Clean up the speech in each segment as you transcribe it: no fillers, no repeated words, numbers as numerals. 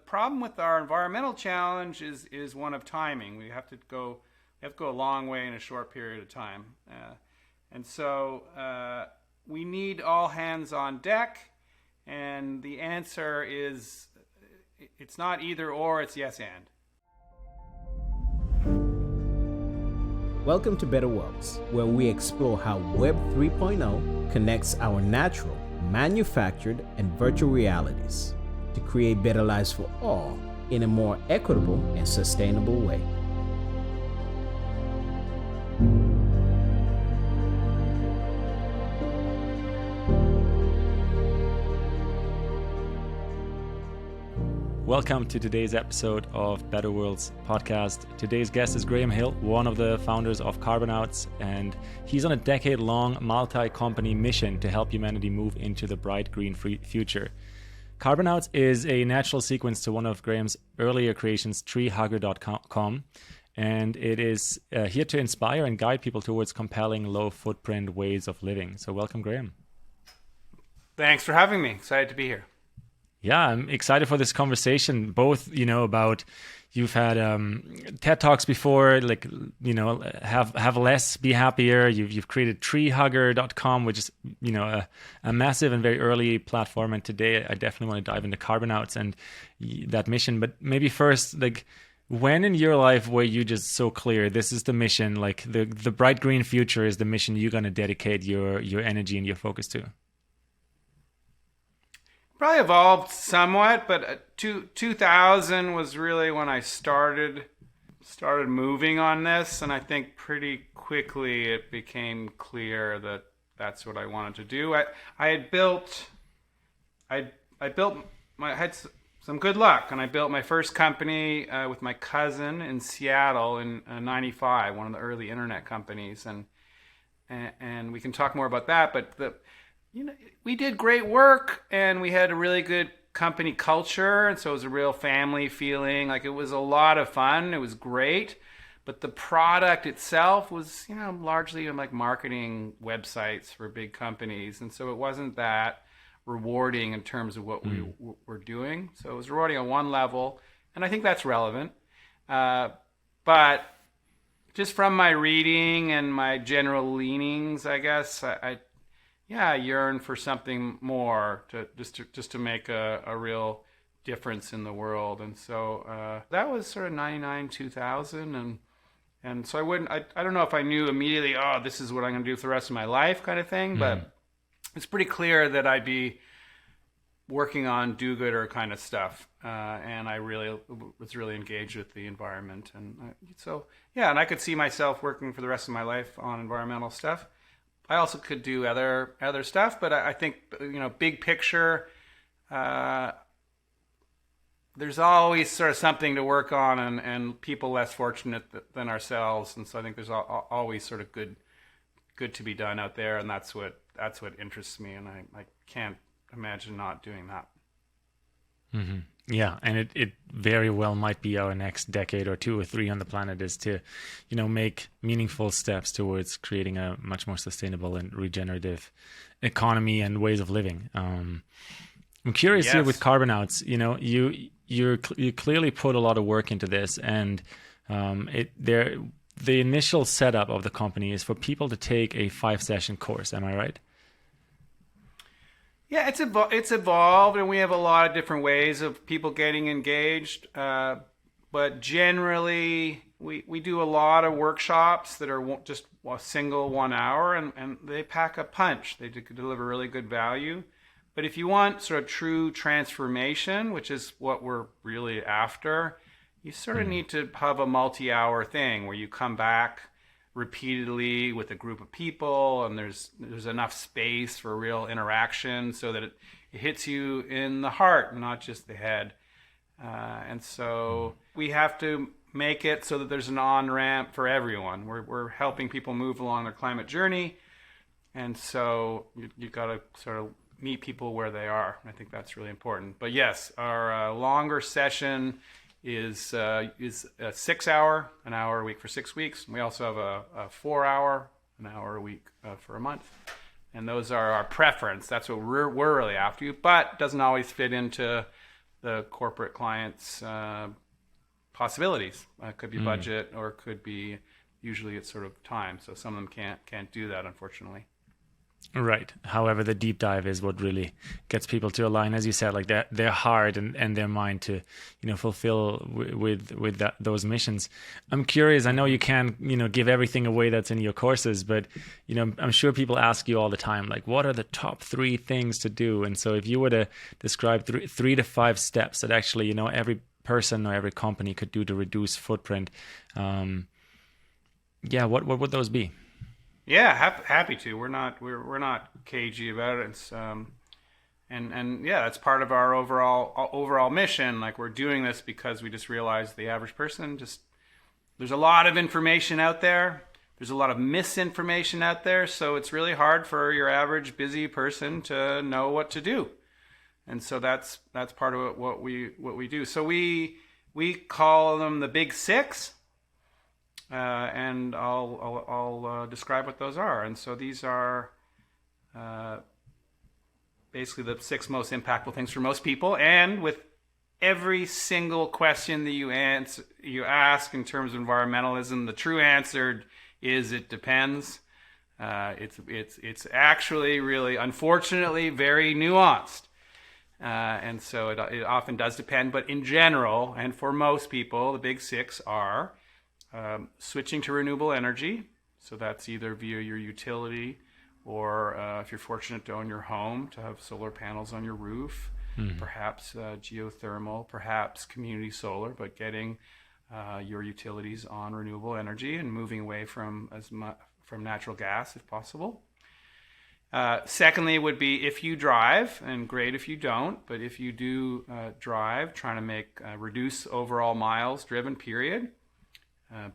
problem with our environmental challenge is one of timing. We have to go a long way in a short period of time, and so we need all hands on deck. And the answer is, it's not either or, it's yes and. Welcome to Better Worlds, where we explore how Web 3.0 connects our natural, manufactured, and virtual realities to create better lives for all in a more equitable and sustainable way. Welcome to today's episode of Better Worlds podcast. Today's guest is Graham Hill, one of the founders of Carbonauts, and he's on a decade-long multi-company mission to help humanity move into the bright green future. Carbonauts is a natural sequence to one of Graham's earlier creations, treehugger.com, and it is here to inspire and guide people towards compelling low-footprint ways of living. So welcome, Graham. Thanks for having me. Excited to be here. Yeah, I'm excited for this conversation, both, about you've had TED Talks before, have less, be happier. You've created treehugger.com, which is, a massive and very early platform. And today I definitely want to dive into Carbonauts and that mission. But maybe first, when in your life were you just so clear, this is the mission, the bright green future is the mission you're going to dedicate your energy and your focus to? Probably evolved somewhat, but 2000 was really when I started moving on this, and I think pretty quickly it became clear that that's what I wanted to do. I had had some good luck, and I built my first company with my cousin in Seattle in '95, one of the early internet companies, and we can talk more about that, but we did great work, and we had a really good company culture, and so it was a real family feeling. It was a lot of fun. It was great, but the product itself was, largely marketing websites for big companies, and so it wasn't that rewarding in terms of what we were doing. So it was rewarding on one level, and I think that's relevant. But just from my reading and my general leanings, I guess I yearn for something more to make a real difference in the world. And so that was sort of 99, 2000. And so I don't know if I knew immediately, this is what I'm going to do for the rest of my life kind of thing, but it's pretty clear that I'd be working on do-gooder kind of stuff. And I was really engaged with the environment. And and I could see myself working for the rest of my life on environmental stuff. I also could do other stuff, but I think, big picture, there's always sort of something to work on, and people less fortunate than ourselves, and so I think there's always sort of good to be done out there, and that's what interests me, and I can't imagine not doing that. Mm-hmm. Yeah, and it very well might be our next decade or 2 or 3 on the planet is to, make meaningful steps towards creating a much more sustainable and regenerative economy and ways of living. I'm curious here with Carbonauts. You clearly put a lot of work into this, and the initial setup of the company is for people to take a 5-session course. Am I right? Yeah, it's evolved, and we have a lot of different ways of people getting engaged. But generally, we do a lot of workshops that are just a single 1 hour, and they pack a punch. They deliver really good value. But if you want sort of true transformation, which is what we're really after, you sort of need to have a multi-hour thing where you come back repeatedly with a group of people, and there's enough space for real interaction so that it hits you in the heart, not just the head. And so we have to make it so that there's an on-ramp for everyone. We're helping people move along their climate journey, and so you got to sort of meet people where they are. I think that's really important. But yes, our longer session is a 6 hour, an hour a week for 6 weeks. We also have a 4 hour, an hour a week for a month. And those are our preference. That's what we're really after, but it doesn't always fit into the corporate client's possibilities. Could be budget, or it could be, usually it's sort of time. So some of them can't do that, unfortunately. Right. However, the deep dive is what really gets people to align, as you said, like their heart and their mind to, fulfill with those missions. I'm curious. I know you can't, give everything away that's in your courses, but I'm sure people ask you all the time, like, what are the top 3 things to do? And so, if you were to describe 3 to 5 steps that actually, every person or every company could do to reduce footprint, what would those be? Yeah, happy to. We're not cagey about it. It's and yeah, that's part of our overall mission. Like, we're doing this because we just realize the average person there's a lot of information out there. There's a lot of misinformation out there, so it's really hard for your average busy person to know what to do. And so that's part of what we do. So we call them the Big Six. And I'll describe what those are. And so these are basically the 6 most impactful things for most people. And with every single question that you ask in terms of environmentalism, the true answer is it depends. It's actually really, unfortunately, very nuanced. And so it often does depend. But in general, and for most people, the Big 6 are switching to renewable energy. So that's either via your utility, or if you're fortunate to own your home, to have solar panels on your roof, perhaps geothermal, perhaps community solar, but getting your utilities on renewable energy and moving away from natural gas if possible. Secondly would be, if you drive, and great if you don't, but if you do drive, trying to reduce overall miles driven, period.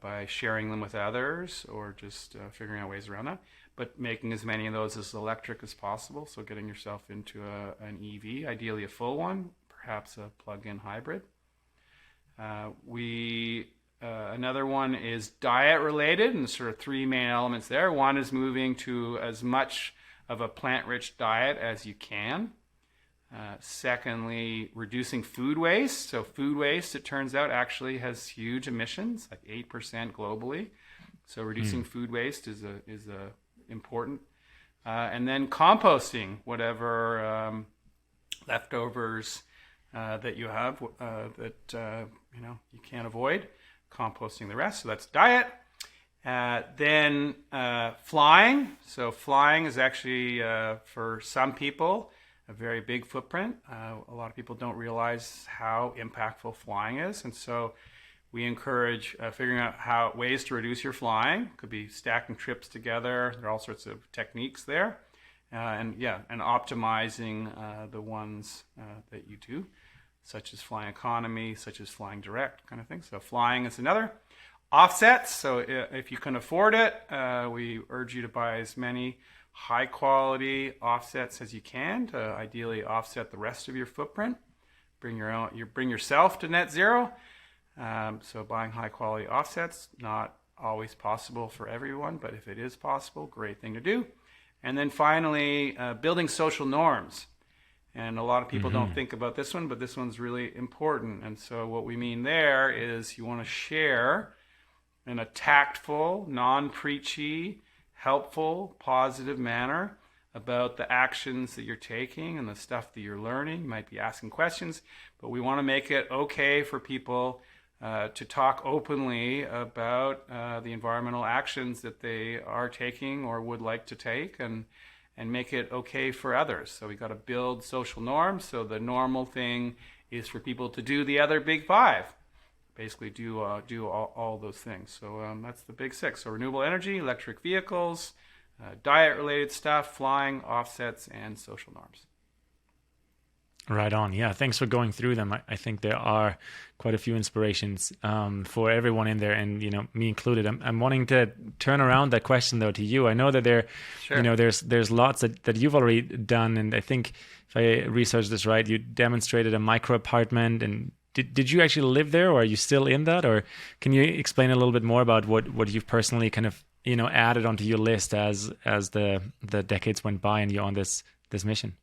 By sharing them with others, or just figuring out ways around that, but making as many of those as electric as possible. So getting yourself into an EV, ideally a full one, perhaps a plug-in hybrid. Another one is diet related, and sort of 3 main elements there. One is moving to as much of a plant-rich diet as you can. Secondly, reducing food waste. So food waste, it turns out, actually has huge emissions, like 8% globally. So reducing food waste is important. And then composting whatever leftovers that you have that you can't avoid. Composting the rest. So that's diet. Then flying. So flying is actually for some people a very big footprint. A lot of people don't realize how impactful flying is, and so we encourage figuring out ways to reduce your flying. Could be stacking trips together. There are all sorts of techniques there, and optimizing the ones that you do, such as flying economy, such as flying direct, kind of thing. So flying is another. Offsets. So if you can afford it, we urge you to buy as many high quality offsets as you can to ideally offset the rest of your footprint. Bring yourself to net zero. So buying high quality offsets, not always possible for everyone, but if it is possible, great thing to do. And then finally, building social norms. And a lot of people don't think about this one, but this one's really important. And so what we mean there is you want to share in a tactful, non-preachy, helpful, positive manner about the actions that you're taking and the stuff that you're learning. You might be asking questions, but we want to make it okay for people to talk openly about the environmental actions that they are taking or would like to take, and make it okay for others. So we got to build social norms. So the normal thing is for people to do the other big 5. Basically do all those things. So that's the Big 6. So renewable energy, electric vehicles, diet-related stuff, flying, offsets, and social norms. Right on. Yeah, thanks for going through them. I think there are quite a few inspirations for everyone in there, and me included. I'm wanting to turn around that question though to you. I know that there's lots that you've already done, and I think if I researched this right, you demonstrated a micro apartment. And did you actually live there, or are you still in that? Or can you explain a little bit more about what you've personally kind of added onto your list as the decades went by and you're on this mission?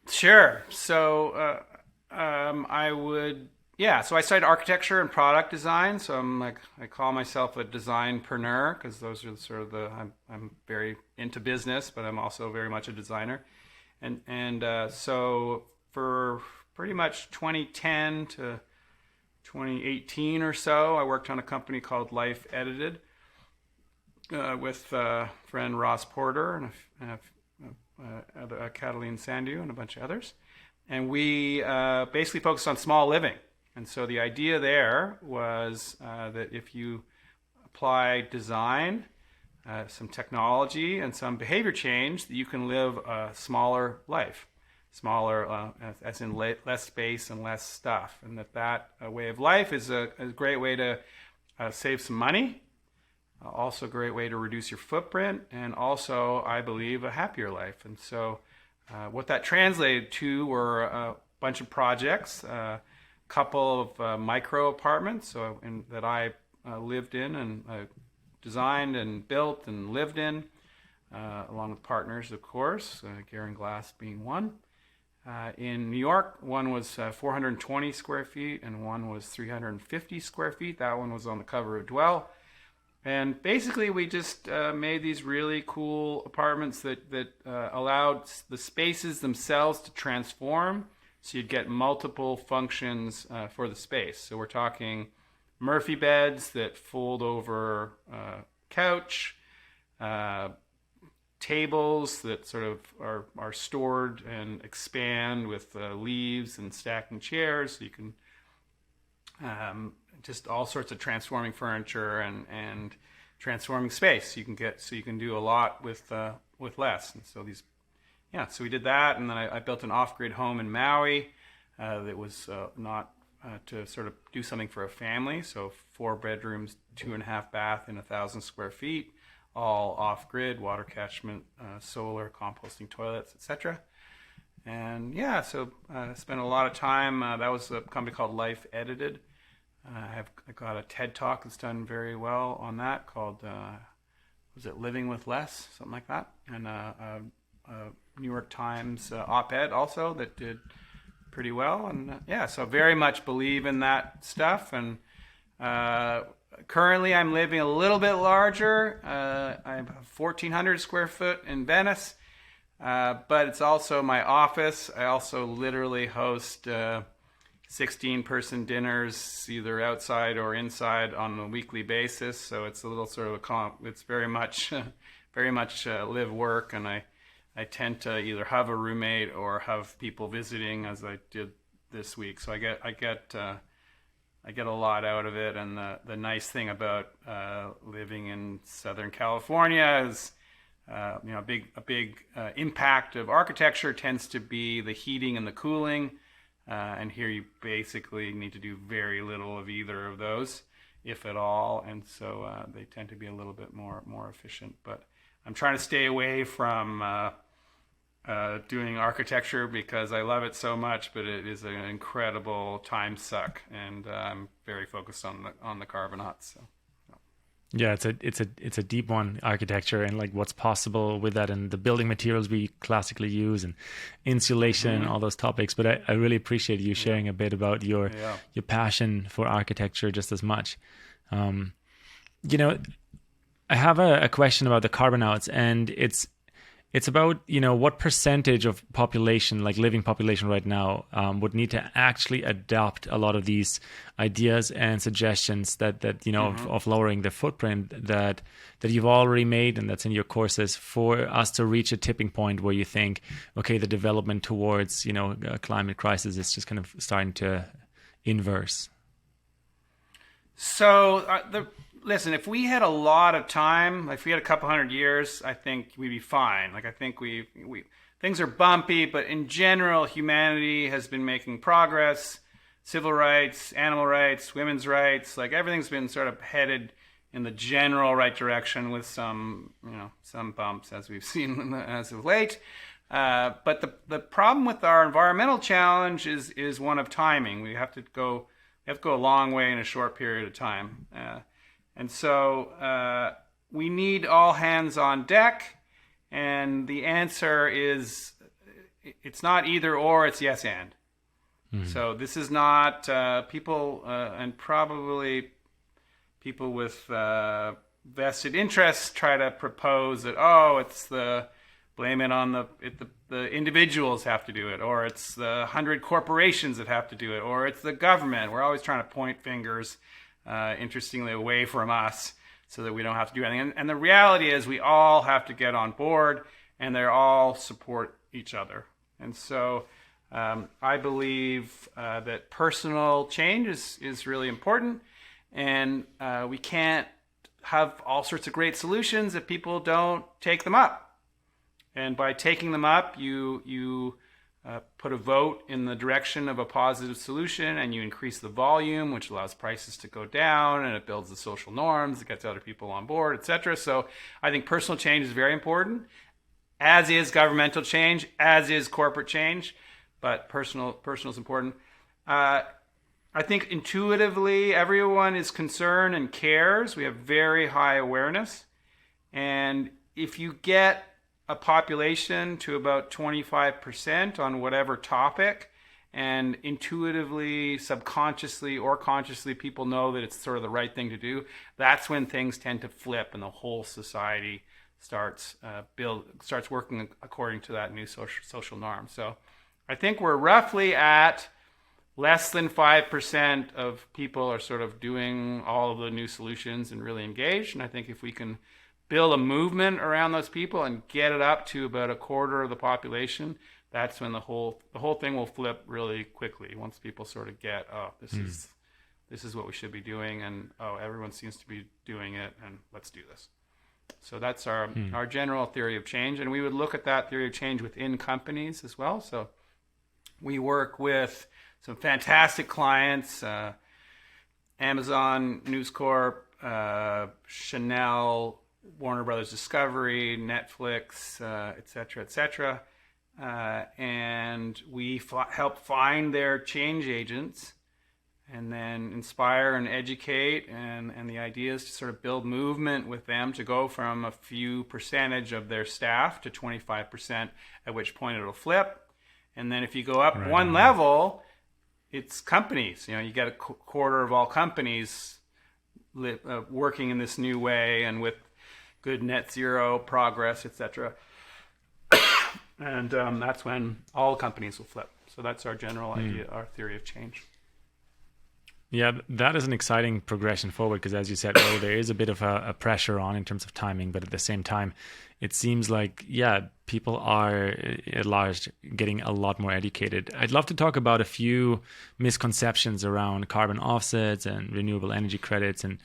Sure. So So I studied architecture and product design. So I call myself a designpreneur because those are sort of I'm very into business, but I'm also very much a designer. So for pretty much 2010 to 2018 or so, I worked on a company called Life Edited with friend Ross Porter and Cataline Sandu and a bunch of others. And we basically focused on small living. And so the idea there was that if you apply design, some technology, and some behavior change, that you can live a smaller life. Smaller as in less space and less stuff. And that way of life is a great way to save some money. Also a great way to reduce your footprint. And also, I believe, a happier life. And so what that translated to were a bunch of projects, a couple of micro apartments that I lived in and designed and built and lived in, along with partners, of course, Garen Glass being one. In New York, one was 420 square feet and one was 350 square feet. That one was on the cover of Dwell. And basically, we just made these really cool apartments that allowed the spaces themselves to transform. So you'd get multiple functions for the space. So we're talking Murphy beds that fold over couch, tables that sort of are stored and expand with leaves and stacking chairs. So you can just all sorts of transforming furniture and transforming space. You can do a lot with less. And so so we did that, and then I built an off-grid home in Maui that was not to sort of do something for a family. So 4 bedrooms, 2.5 bath, and 1,000 square feet, all off-grid, water catchment, solar, composting toilets, etc. And so I spent a lot of time. That was a company called Life Edited. I got a TED Talk that's done very well on that called, was it Living with Less? Something like that. And a New York Times op-ed also that did pretty well. And so very much believe in that stuff. And currently I'm living a little bit larger. I'm 1,400 square foot in Venice. But it's also my office. I also literally host 16-person dinners, either outside or inside, on a weekly basis. So it's a little sort of it's very much live work, and I tend to either have a roommate or have people visiting, as I did this week. So I get a lot out of it. And the nice thing about living in Southern California is a big impact of architecture tends to be the heating and the cooling. And here you basically need to do very little of either of those, if at all. And so they tend to be a little bit more efficient. But I'm trying to stay away from doing architecture because I love it so much, but it is an incredible time suck. And I'm very focused on the Carbonauts. So. Yeah, it's a deep one, architecture, and like what's possible with that, and the building materials we classically use, and insulation, and all those topics. But I really appreciate you sharing a bit about your passion for architecture just as much. I have a question about the Carbonauts, and it's about what percentage of population, like living population right now, would need to actually adopt a lot of these ideas and suggestions that of lowering the footprint that you've already made and that's in your courses, for us to reach a tipping point where you think, okay, the development towards a climate crisis is just kind of starting to inverse. So listen, if we had a lot of time, if we had a couple hundred years, I think we'd be fine. Like, I think we things are bumpy, but in general, humanity has been making progress. Civil rights, animal rights, women's rights, like everything's been sort of headed in the general right direction, with some bumps, as we've seen as of late. But the problem with our environmental challenge is one of timing. We have to go a long way in a short period of time. And so we need all hands on deck, and the answer is, it's not either or, it's yes and. So this is not people, and probably people with vested interests try to propose that, it's blame it on the individuals have to do it, or it's the 100 corporations that have to do it, or it's the government. We're always trying to point fingers, interestingly, away from us so that we don't have to do anything. And the reality is we all have to get on board, and they all support each other. And so I believe that personal change is really important, and we can't have all sorts of great solutions if people don't take them up. And by taking them up, you put a vote in the direction of a positive solution, and you increase the volume, which allows prices to go down, and it builds the social norms, it gets other people on board, etc. So I think personal change is very important, as is governmental change, as is corporate change, but personal is important. I think intuitively everyone is concerned and cares. We have very high awareness. And if you get a population to about 25% on whatever topic, and intuitively, subconsciously, or consciously people know that it's sort of the right thing to do, that's when things tend to flip and the whole society starts working according to that new social norm. So I think we're roughly at less than 5% of people are sort of doing all of the new solutions and really engaged. And I think if we can build a movement around those people and get it up to about a quarter of the population, that's when the whole thing will flip really quickly. Once people sort of get, this is what we should be doing, and everyone seems to be doing it, and let's do this. So that's our general theory of change, and we would look at that theory of change within companies as well. So we work with some fantastic clients, Amazon, News Corp, Chanel, Warner Brothers Discovery, Netflix, et cetera, and we help find their change agents and then inspire and educate, and the idea is to sort of build movement with them to go from a few percentage of their staff to 25%, at which point it'll flip. And then if you go up one level, it's companies. You get a quarter of all companies working in this new way and with good net zero progress, etc. And that's when all companies will flip. So that's our general idea, our theory of change. Yeah, that is an exciting progression forward, because as you said, there is a bit of a pressure on in terms of timing, but at the same time, it seems like, people are at large getting a lot more educated. I'd love to talk about a few misconceptions around carbon offsets and renewable energy credits. And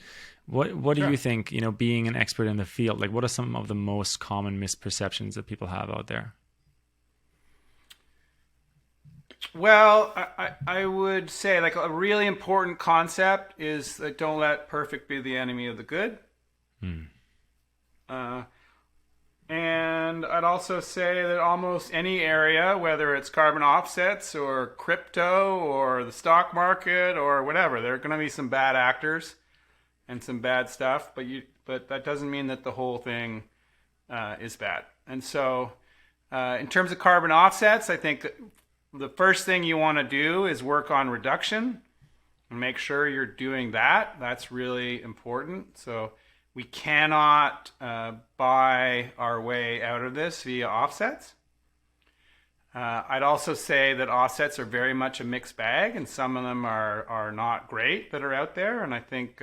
what do you think, being an expert in the field, like what are some of the most common misperceptions that people have out there? Well, I would say like a really important concept is that don't let perfect be the enemy of the good. And I'd also say that almost any area, whether it's carbon offsets or crypto or the stock market or whatever, there are going to be some bad actors and some bad stuff, but that doesn't mean that the whole thing is bad. And so in terms of carbon offsets, I think the first thing you want to do is work on reduction and make sure you're doing that. That's really important. So we cannot buy our way out of this via offsets. I'd also say that offsets are very much a mixed bag, and some of them are not great that are out there. And I think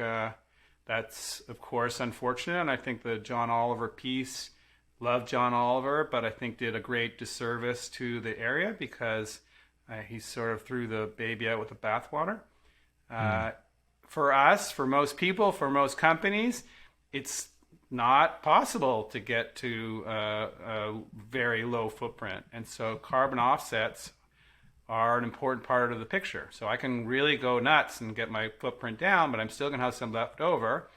that's, of course, unfortunate. And I think the John Oliver piece, loved John Oliver, but I think did a great disservice to the area because he sort of threw the baby out with the bathwater. For us, for most people, for most companies, it's not possible to get to a very low footprint. And so carbon offsets are an important part of the picture. So I can really go nuts and get my footprint down, but I'm still going to have some left over.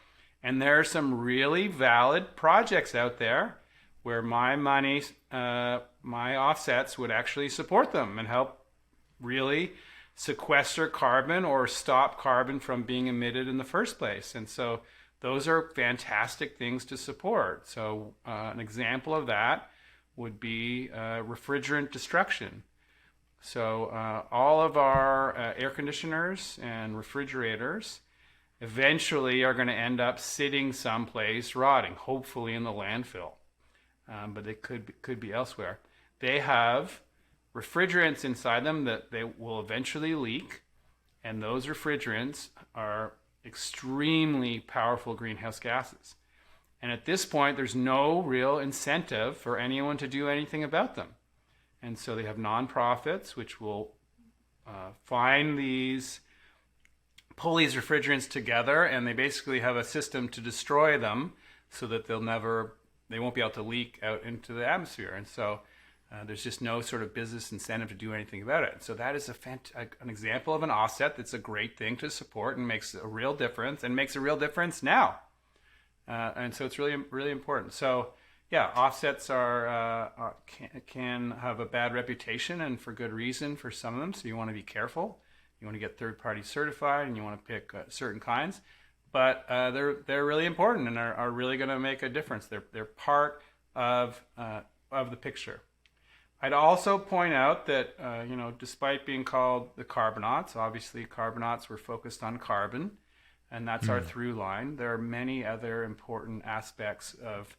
And there are some really valid projects out there where my money, my offsets would actually support them and help really sequester carbon or stop carbon from being emitted in the first place. And so those are fantastic things to support. So an example of that would be refrigerant destruction. So all of our air conditioners and refrigerators eventually are going to end up sitting someplace rotting, hopefully in the landfill, but they could be elsewhere. They have refrigerants inside them that they will eventually leak, and those refrigerants are extremely powerful greenhouse gases. And at this point, there's no real incentive for anyone to do anything about them. And so they have nonprofits which will pull these refrigerants together, and they basically have a system to destroy them so that they won't be able to leak out into the atmosphere. And so there's just no sort of business incentive to do anything about it. So that is an example of an offset that's a great thing to support and makes a real difference, and makes a real difference now. And so it's really, really important. So yeah, offsets can have a bad reputation, and for good reason for some of them. So you want to be careful. You want to get third-party certified, and you want to pick certain kinds. But they're really important and are really going to make a difference. They're part of the picture. I'd also point out that despite being called the Carbonauts, obviously Carbonauts were focused on carbon, and that's our through line. There are many other important aspects of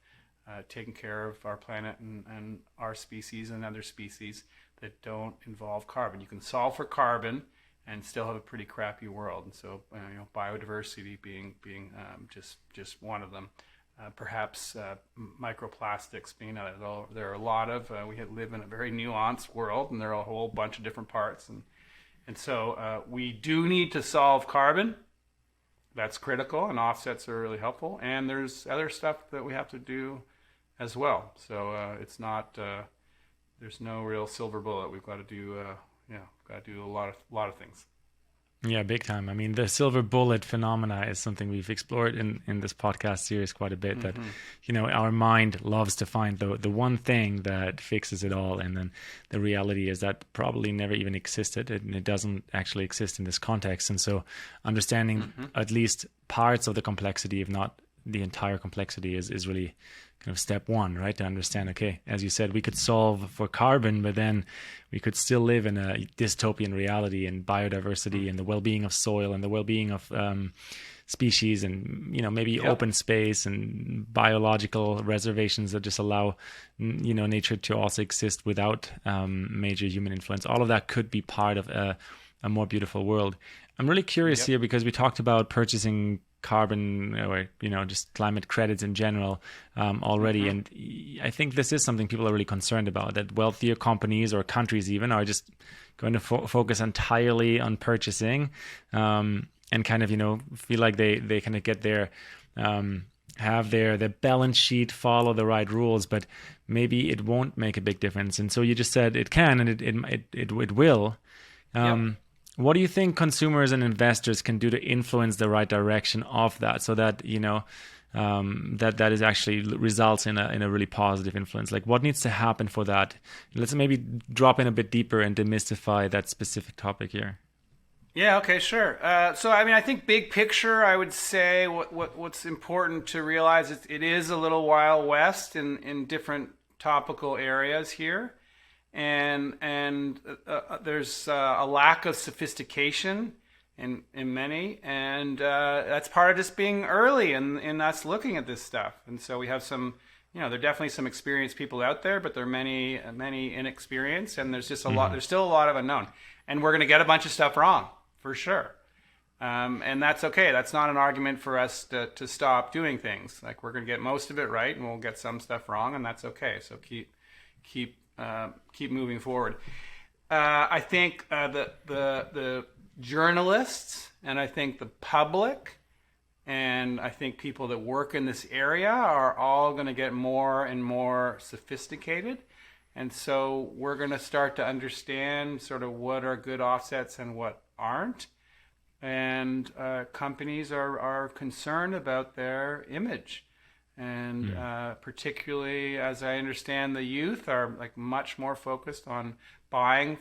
taking care of our planet and our species and other species that don't involve carbon. You can solve for carbon and still have a pretty crappy world. And so, biodiversity being just one of them. Perhaps microplastics being another. Though there are a lot of. We live in a very nuanced world, and there are a whole bunch of different parts. And so we do need to solve carbon. That's critical, and offsets are really helpful. And there's other stuff that we have to do as well. So it's not. There's no real silver bullet. We've got to do. Got to do a lot of things. Yeah, big time. I mean, the silver bullet phenomena is something we've explored in this podcast series quite a bit. That, our mind loves to find the one thing that fixes it all. And then the reality is that probably never even existed. And it doesn't actually exist in this context. And so understanding at least parts of the complexity, if not the entire complexity, is really kind of step one, right? To understand, okay, as you said, we could solve for carbon, but then we could still live in a dystopian reality, and biodiversity and the well-being of soil and the well-being of species, and maybe open space and biological reservations that just allow nature to also exist without major human influence. All of that could be part of a more beautiful world. I'm really curious here, because we talked about purchasing carbon or just climate credits in general already, and I think this is something people are really concerned about, that wealthier companies or countries even are just going to focus entirely on purchasing and kind of feel like they kind of get their have their balance sheet follow the right rules, but maybe it won't make a big difference. And so you just said it can, and it will. What do you think consumers and investors can do to influence the right direction of that, so that that is actually results in a really positive influence? Like, what needs to happen for that? Let's maybe drop in a bit deeper and demystify that specific topic here. Yeah. Okay. Sure. So, I think big picture, I would say what's important to realize is it is a little Wild West in different topical areas here. And there's a lack of sophistication in many, and that's part of just being early in us looking at this stuff. And so we have some, there are definitely some experienced people out there, but there are many inexperienced, and there's just a lot. There's still a lot of unknown, and we're going to get a bunch of stuff wrong for sure. And that's okay. That's not an argument for us to stop doing things. Like, we're going to get most of it right, and we'll get some stuff wrong, and that's okay. So keep moving forward. I think the journalists, and I think the public, and I think people that work in this area are all going to get more and more sophisticated. And so we're going to start to understand sort of what are good offsets and what aren't. And companies are concerned about their image. And particularly, as I understand, the youth are like much more focused on buying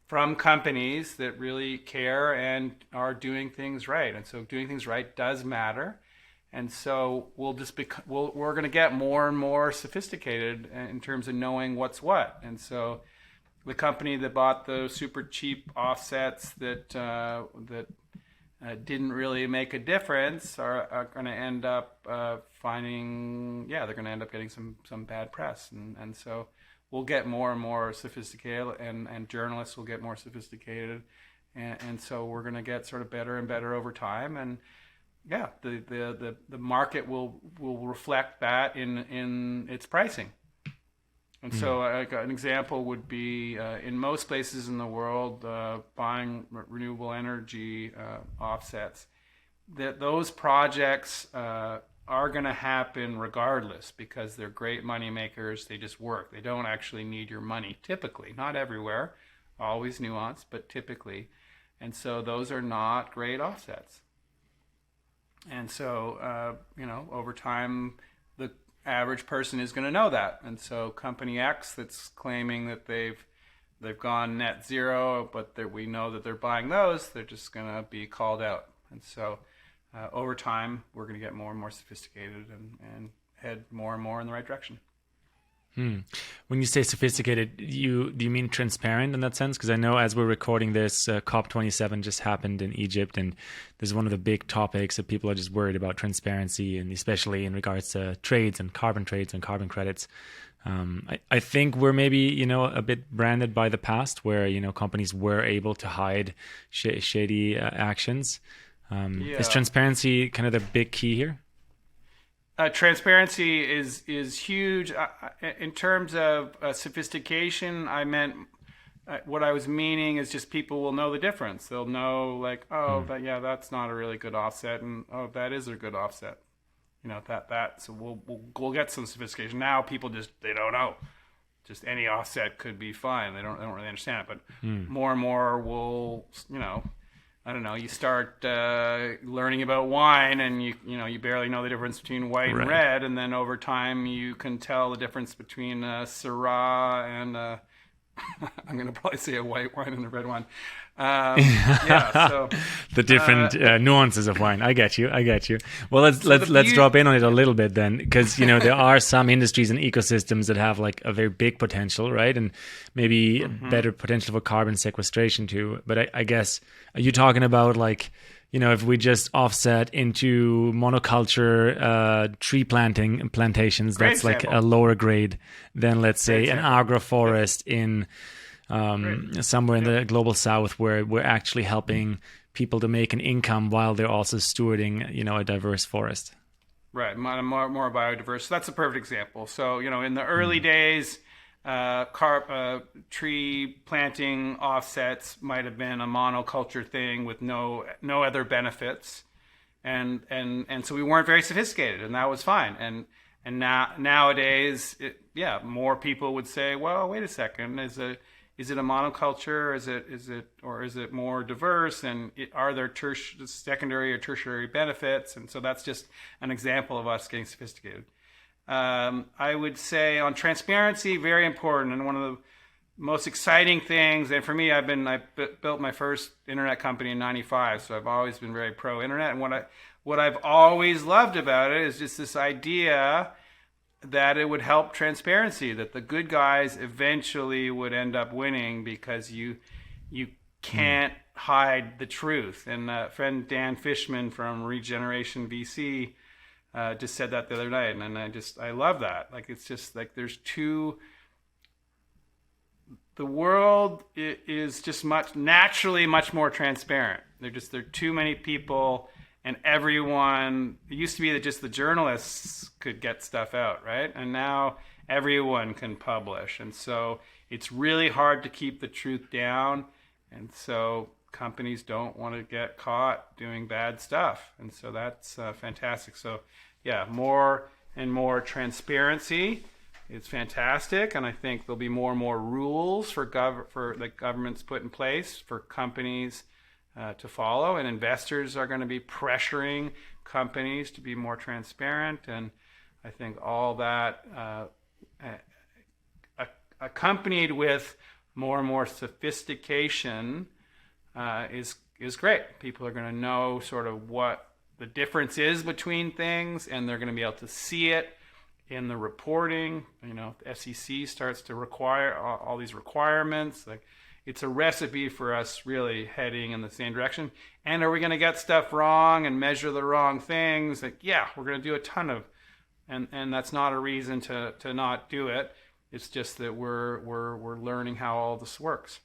from companies that really care and are doing things right. And so doing things right does matter. And so we're going to get more and more sophisticated in terms of knowing what's what. And so the company that bought those super cheap offsets that didn't really make a difference are going to end up they're going to end up getting some bad press, and so we'll get more and more sophisticated, and journalists will get more sophisticated, and so we're going to get sort of better and better over time, and the market will reflect that in its pricing. And so an example would be in most places in the world, buying renewable energy offsets, that those projects are going to happen regardless, because they're great money makers. They just work. They don't actually need your money, typically. Not everywhere, always nuanced, but typically. And so those are not great offsets. And so, over time, the average person is going to know that. And so Company X that's claiming that they've gone net zero, but we know that they're buying those, they're just going to be called out. And so over time, we're going to get more and more sophisticated and head more and more in the right direction. When you say sophisticated, do you mean transparent in that sense? Because I know as we're recording this, COP27 just happened in Egypt, and this is one of the big topics that people are just worried about, transparency, and especially in regards to trades and carbon credits. I think we're maybe, a bit branded by the past where, companies were able to hide shady actions. Is transparency kind of the big key here? Transparency is huge. In terms of sophistication, I meant what I was meaning is just people will know the difference. They'll know, like, that's not a really good offset, and that is a good offset. So we'll get some sophistication. Now people they don't know. Just any offset could be fine. They don't really understand it. But more and more will, I don't know, you start learning about wine, and you barely know the difference between white and red, and then over time you can tell the difference between Syrah and I'm going to probably say a white wine and a red wine. So the different nuances of wine. I get you. Well, let's drop in on it a little bit then, because there are some industries and ecosystems that have like a very big potential, right? And maybe better potential for carbon sequestration too. But I guess, are you talking about like, if we just offset into monoculture tree plantations, Great that's example. like a lower grade than, let's say, an agroforest in somewhere in the global south, where we're actually helping people to make an income while they're also stewarding, a diverse forest. Right, more biodiverse. So that's a perfect example. So, in the early days, tree planting offsets might have been a monoculture thing with no other benefits, and so we weren't very sophisticated, and that was fine. And nowadays, more people would say, well, wait a second, is it a monoculture? Is it more diverse? And are there secondary or tertiary benefits? And so that's just an example of us getting sophisticated. I would say on transparency, very important, and one of the most exciting things. And for me, I built my first internet company in '95, so I've always been very pro internet. And what I've always loved about it is just this idea that it would help transparency, that the good guys eventually would end up winning, because you can't hide the truth. And friend Dan Fishman from Regeneration VC just said that the other night, and I love that. Like, it's just like the world is just naturally much more transparent. There are too many people, and everyone. It used to be that just the journalists could get stuff out, right? And now everyone can publish, and so it's really hard to keep the truth down, and so companies don't want to get caught doing bad stuff, and so that's fantastic. So more and more transparency is fantastic, and I think there'll be more and more rules for the governments put in place for companies to follow, and investors are going to be pressuring companies to be more transparent, and I think all that accompanied with more and more sophistication is great. People are going to know sort of what the difference is between things, and they're going to be able to see it in the reporting. The SEC starts to require all these requirements. Like, it's a recipe for us really heading in the same direction. And are we going to get stuff wrong and measure the wrong things? Like, yeah, we're going to do a ton of, and that's not a reason to not do it. It's just that we're learning how all this works.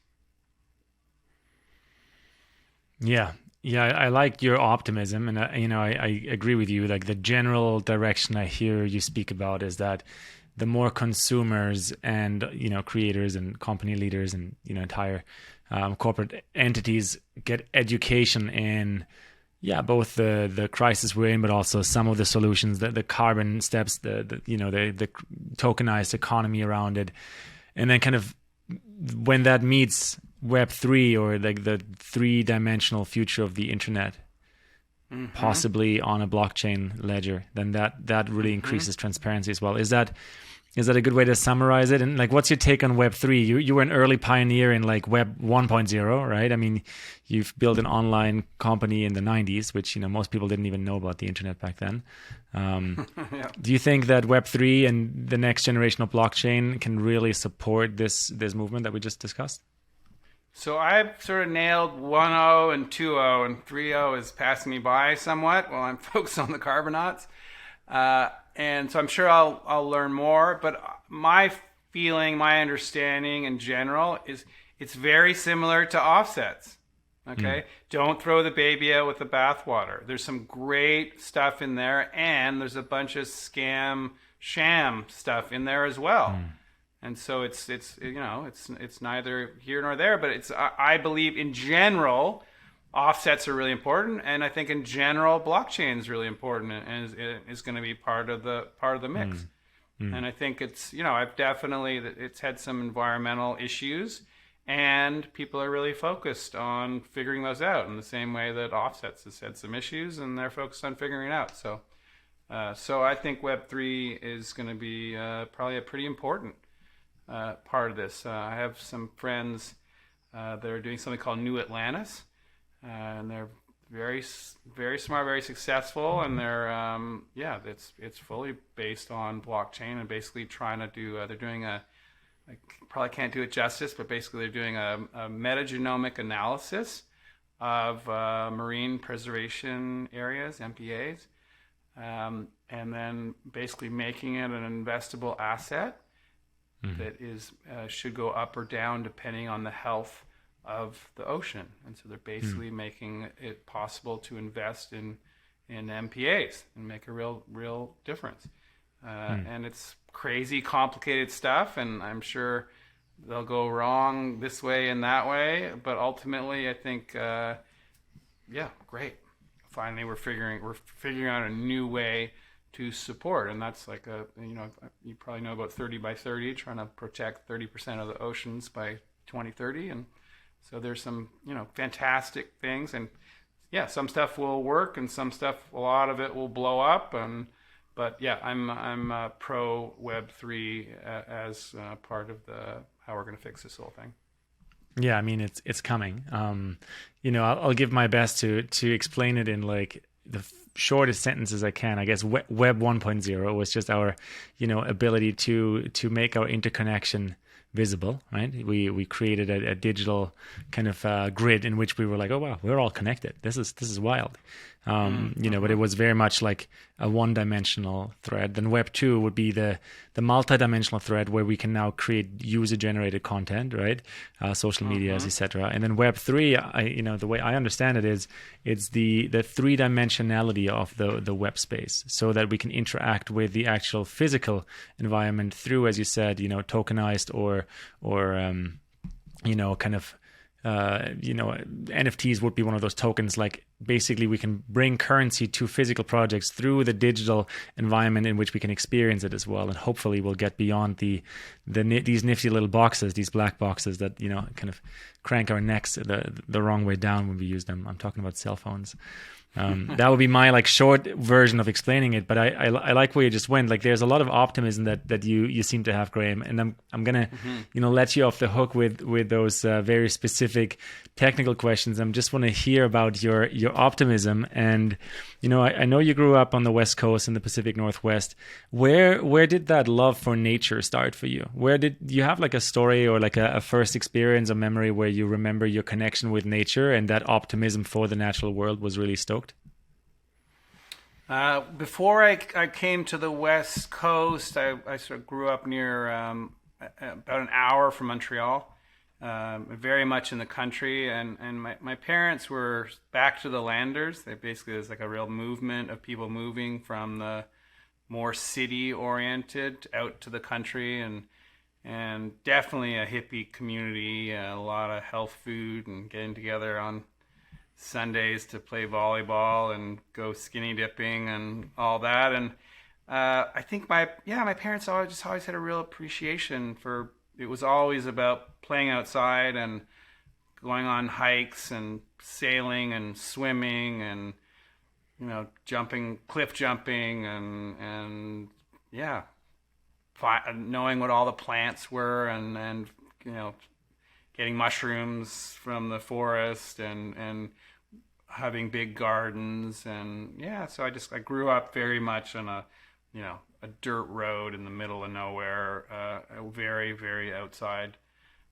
Yeah. I like your optimism, and I agree with you. Like, the general direction I hear you speak about is that the more consumers and creators and company leaders and entire corporate entities get education in both the crisis we're in, but also some of the solutions, the carbon steps, the tokenized economy around it, and then kind of when that meets Web3 or like the 3-dimensional future of the internet, possibly on a blockchain ledger, then that really increases transparency as well. Is that a good way to summarize it? And like, what's your take on Web3? You were an early pioneer in like Web 1.0, right? I mean, you've built an online company in the 90s, which most people didn't even know about the internet back then. Yeah. Do you think that Web3 and the next generation of blockchain can really support this movement that we just discussed? So I've sort of nailed 1.0 and 2.0, and 3.0 is passing me by somewhat while I'm focused on the Carbonauts. And so I'm sure I'll learn more. But my feeling, my understanding in general is it's very similar to offsets. Okay? Don't throw the baby out with the bathwater. There's some great stuff in there, and there's a bunch of sham stuff in there as well. And so it's neither here nor there, but I believe in general offsets are really important, and I think in general blockchain is really important and is going to be part of the mix. And I think it's it's had some environmental issues, and people are really focused on figuring those out in the same way that offsets has had some issues, and they're focused on figuring it out. So I think Web3 is going to be probably a pretty important part of this. I have some friends that are doing something called New Atlantis, and they're very, very smart, very successful, and they're it's fully based on blockchain and basically trying to do. They're doing I probably can't do it justice, but basically they're doing a metagenomic analysis of marine preservation areas, MPAs, and then basically making it an investable asset that is should go up or down depending on the health of the ocean. And so they're basically making it possible to invest in MPAs and make a real difference. And it's crazy complicated stuff, and I'm sure they'll go wrong this way and that way, but ultimately I think great. Finally we're figuring out a new way to support, and that's like you probably know about 30 by 30, trying to protect 30% of the oceans by 2030, and so there's some fantastic things, and some stuff will work, and some stuff, a lot of it will blow up, but I'm pro Web3 as part of how we're going to fix this whole thing. Yeah, I mean it's coming. I'll give my best to explain it in like the shortest sentences I can. I guess Web 1.0 was just our, ability to make our interconnection visible, right? We created a digital kind of grid in which we were like, oh wow, we're all connected. This is wild. But it was very much like a one-dimensional thread. Then Web 2 would be the multi-dimensional thread where we can now create user-generated content, right? Social medias, etc. And then Web 3, the way I understand it is, it's the three-dimensionality of the web space, so that we can interact with the actual physical environment through, as you said, tokenized or kind of. NFTs would be one of those tokens. Like basically we can bring currency to physical projects through the digital environment in which we can experience it as well. And hopefully we'll get beyond these nifty little boxes, these black boxes that, kind of crank our necks the wrong way down when we use them. I'm talking about cell phones. That would be my like short version of explaining it, but I like where you just went. Like there's a lot of optimism that you seem to have, Graham, and I'm gonna let you off the hook with those very specific technical questions. I just want to hear about your optimism. And, I know you grew up on the West Coast in the Pacific Northwest. Where did that love for nature start for you? Where did you have like a story or like a first experience, a memory where you remember your connection with nature and that optimism for the natural world was really stoked? Before I came to the West Coast, I sort of grew up near about an hour from Montreal, very much in the country, and my parents were back to the landers. They basically, there's like a real movement of people moving from the more city oriented out to the country, and definitely a hippie community, a lot of health food and getting together on Sundays to play volleyball and go skinny dipping and all that. And I think my parents always had a real appreciation for, it was always about playing outside and going on hikes and sailing and swimming and cliff jumping and knowing what all the plants were and getting mushrooms from the forest and having big gardens. And so I grew up very much on a dirt road in the middle of nowhere, very, very outside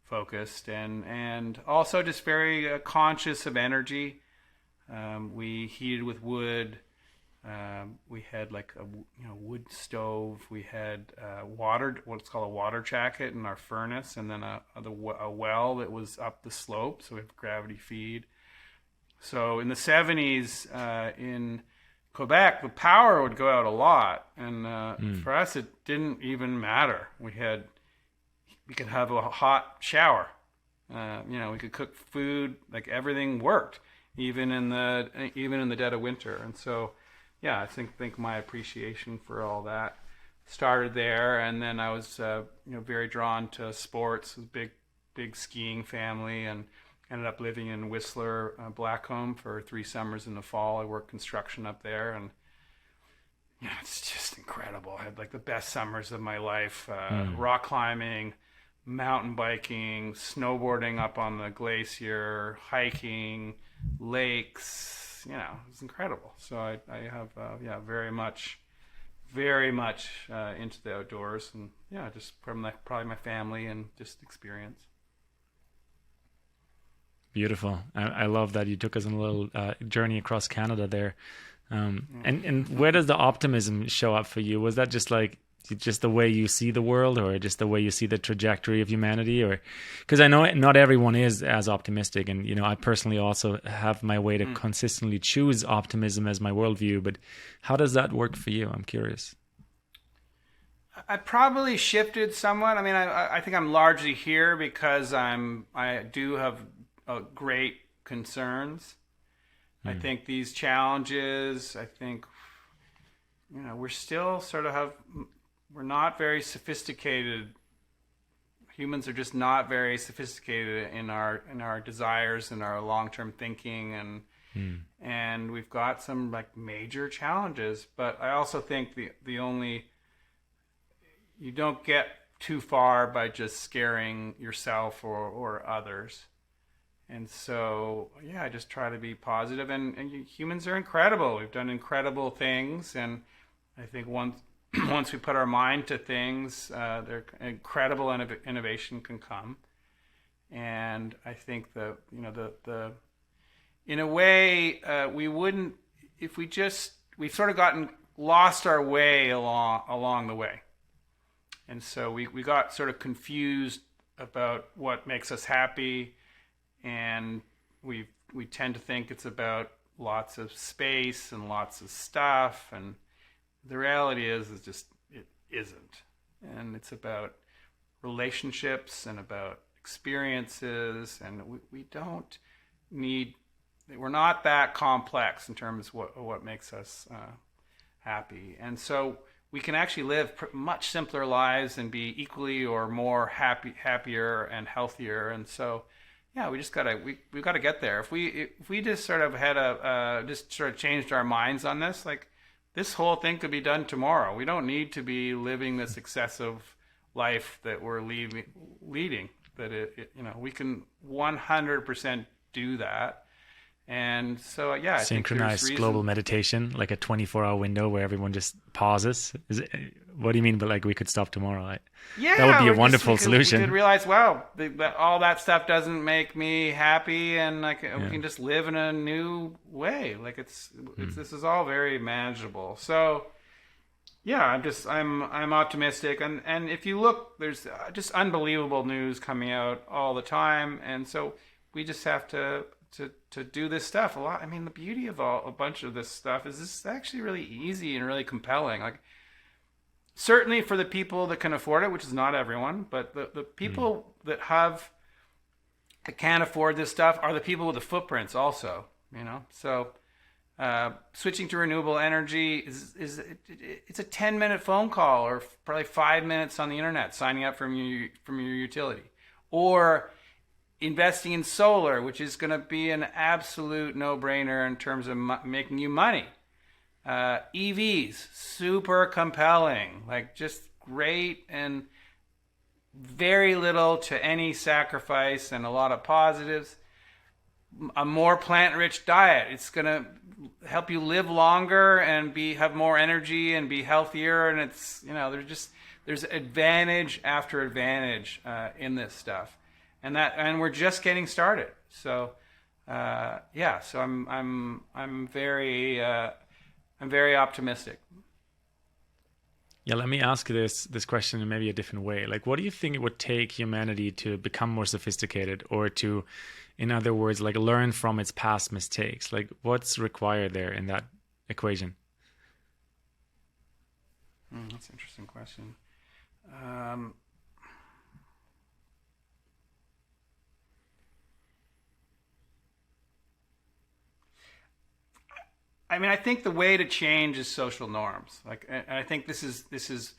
focused, and also just very conscious of energy. We heated with wood. We had like a wood stove. We had what's called a water jacket in our furnace, and then a well that was up the slope, so we have gravity feed. So in the 70s in Quebec, the power would go out a lot, and for us it didn't even matter. We could have a hot shower. We could cook food, like everything worked, even in the dead of winter. And so I think my appreciation for all that started there, and then I was very drawn to sports. Big skiing family, and ended up living in Whistler, Blackcomb for 3 summers in the fall. I worked construction up there, and it's just incredible. I had like the best summers of my life. Rock climbing, mountain biking, snowboarding up on the glacier, hiking, lakes. It was incredible. So I have very much into the outdoors, and just from probably my family and just experience. Beautiful. I love that you took us on a little journey across Canada there. And where does the optimism show up for you? Was that just the way you see the world, or just the way you see the trajectory of humanity? Or because I know not everyone is as optimistic, and I personally also have my way to consistently choose optimism as my worldview. But how does that work for you? I'm curious. I probably shifted somewhat. I mean, I think I'm largely here because I do have great concerns. I think these challenges, we're still we're not very sophisticated. Humans are just not very sophisticated in our desires and our long-term thinking, and we've got some like major challenges. But I also think you don't get too far by just scaring yourself or others. And so, I just try to be positive. And humans are incredible. We've done incredible things. And I think once we put our mind to things, incredible innovation can come. And I think in a way, we've sort of lost our way along the way. And so we got sort of confused about what makes us happy. And we tend to think it's about lots of space and lots of stuff, and the reality is just it isn't. And it's about relationships and about experiences, and we're not that complex in terms of what makes us happy. And so we can actually live much simpler lives and be equally or more happier and healthier. And so we've got to get there. If we just sort of had just sort of changed our minds on this, like this whole thing could be done tomorrow. We don't need to be living this excessive life that we're leading. That we can 100% do that, And so, yeah, I think there's Synchronized reason. global meditation, like a 24-hour window where everyone just pauses. What do you mean? But like we could stop tomorrow? Yeah, that would be a we wonderful just, solution. We could realize, wow, all that stuff doesn't make me happy, and like we can just live in a new way. Like it's this is all very manageable. So yeah, I'm optimistic, and if you look, there's just unbelievable news coming out all the time, and so we just have to do this stuff a lot. I mean, the beauty of a bunch of this stuff is this is actually really easy and really compelling. Like, certainly for the people that can afford it, which is not everyone, but the people that can't afford this stuff are the people with the footprints also, you know? So switching to renewable energy it's a 10-minute phone call or probably 5 minutes on the internet, signing up from your utility. Or investing in solar, which is going to be an absolute no-brainer in terms of making you money. EVs, super compelling, like just great and very little to any sacrifice and a lot of positives. A more plant-rich diet, it's going to help you live longer and have more energy and be healthier. And it's, you know, there's advantage after advantage in this stuff. And we're just getting started. So, so I'm very optimistic. Yeah, let me ask this question in maybe a different way. Like, what do you think it would take humanity to become more sophisticated, or to, in other words, like learn from its past mistakes? Like, what's required there in that equation? That's an interesting question. I mean, I think the way to change is social norms. Like, and I think this is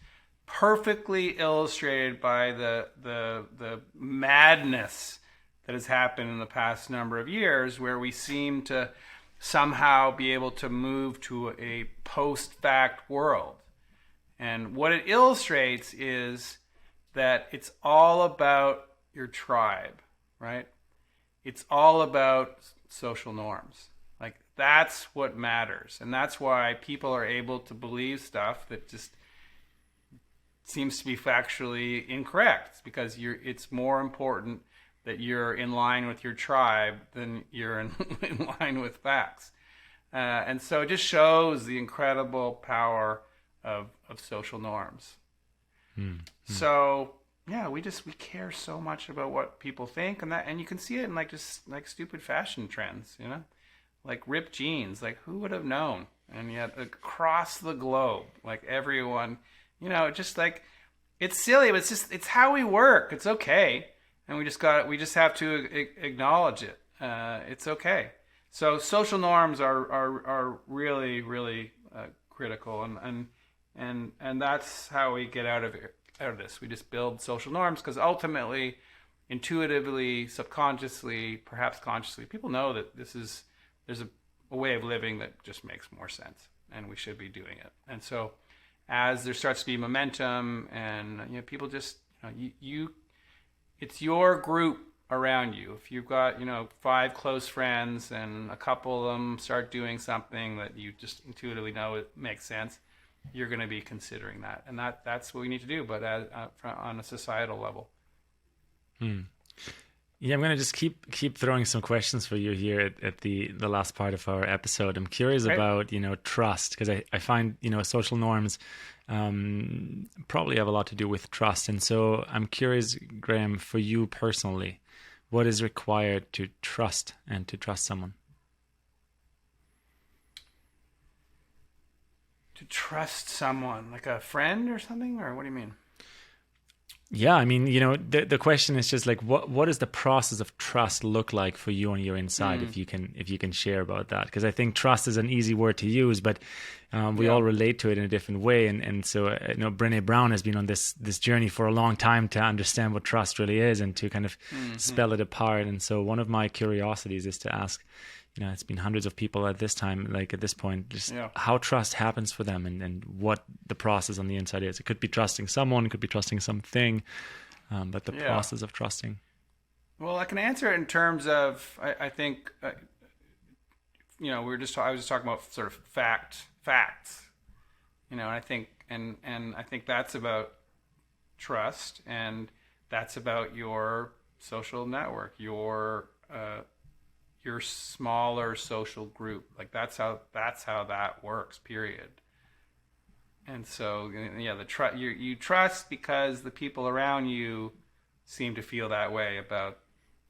perfectly illustrated by the madness that has happened in the past number of years, where we seem to somehow be able to move to a post-fact world. And what it illustrates is that it's all about your tribe, right? It's all about social norms. Like, that's what matters. And that's why people are able to believe stuff that just seems to be factually incorrect. It's because it's more important that you're in line with your tribe than you're in line with facts. And so it just shows the incredible power of social norms. So yeah, we care so much about what people think, and you can see it in just stupid fashion trends, you know? Like ripped jeans, like who would have known? And yet across the globe, like everyone, you know, just like, it's silly, but it's how we work. It's okay. And we just have to acknowledge it. It's okay. So social norms are really, really critical. And that's how we get out of this. We just build social norms, because ultimately, intuitively, subconsciously, perhaps consciously, people know that there's a way of living that just makes more sense, and we should be doing it. And so as there starts to be momentum, and you know, people just, you it's your group around you. If you've got 5 close friends and a couple of them start doing something that you just intuitively know it makes sense, you're going to be considering that. And that's what we need to do, but on a societal level. Yeah, I'm going to just keep throwing some questions for you here at the last part of our episode. I'm curious about, trust, because I find, social norms probably have a lot to do with trust. And so I'm curious, Graham, for you personally, what is required to trust and to trust someone? To trust someone, like a friend or something, or what do you mean? Yeah, I mean, the question is just like, what does the process of trust look like for you on your inside? If you can share about that, because I think trust is an easy word to use, but we all relate to it in a different way. And so, Brené Brown has been on this journey for a long time to understand what trust really is and to kind of spell it apart. And so, one of my curiosities is to ask, it's been hundreds of people at this point, just how trust happens for them and what the process on the inside is. It could be trusting someone, it could be trusting something, but the process of trusting. Well, I can answer it in terms of, I think, I was just talking about sort of facts, and I think that's about trust, and that's about your social network, your smaller social group. Like that's how that works, period. And so, you trust because the people around you seem to feel that way about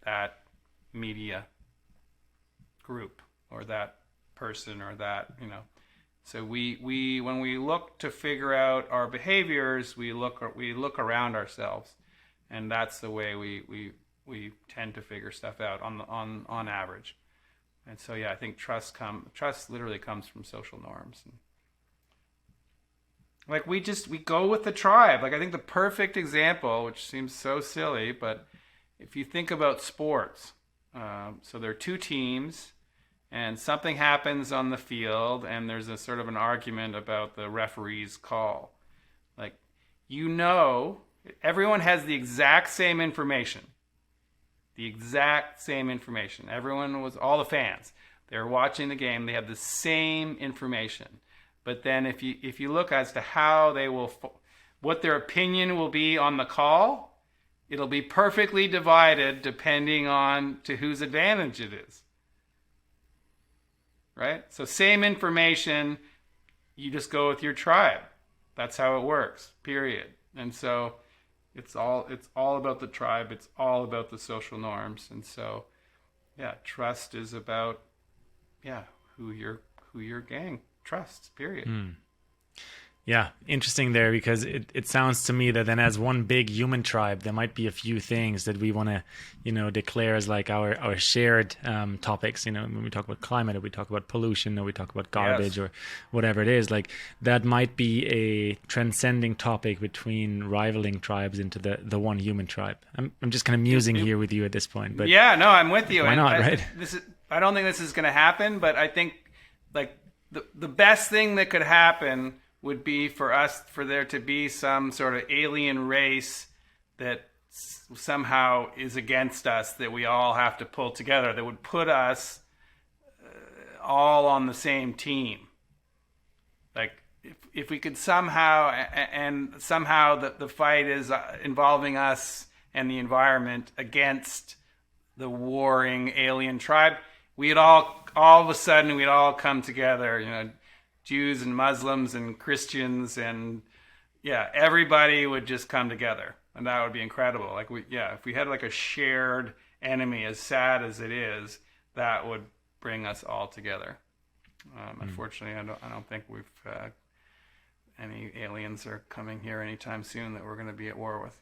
that media group or that person or that, So we when we look to figure out our behaviors, we look around ourselves, and that's the way we tend to figure stuff out on average. And so I think trust literally comes from social norms. And like we go with the tribe. Like I think the perfect example, which seems so silly, but if you think about sports, so there are two teams, and something happens on the field, and there's a sort of an argument about the referee's call. Like, everyone has the exact same information. All the fans, they're watching the game. They have the same information. But then if you look as to how what their opinion will be on the call, it'll be perfectly divided depending on to whose advantage it is. Right? So same information, you just go with your tribe. That's how it works, period. And so it's all about the tribe. It's all about the social norms. And so, trust is about, who your gang trusts, period. Yeah, interesting there, because it sounds to me that then as one big human tribe, there might be a few things that we want to, declare as like our shared topics. When we talk about climate, or we talk about pollution, or we talk about garbage, or whatever it is, like that might be a transcending topic between rivaling tribes into the one human tribe. I'm just kind of musing here with you at this point. But I'm with you. Why not, right? I don't think this is going to happen, but I think like the best thing that could happen would be for there to be some sort of alien race that somehow is against us, that we all have to pull together, that would put us all on the same team. Like if we could somehow the fight is involving us and the environment against the warring alien tribe, we'd all of a sudden we'd all come together, Jews and Muslims and Christians, and everybody would just come together, and that would be incredible. Like if we had like a shared enemy, as sad as it is, that would bring us all together. Unfortunately, I don't think we've any aliens are coming here anytime soon that we're going to be at war with.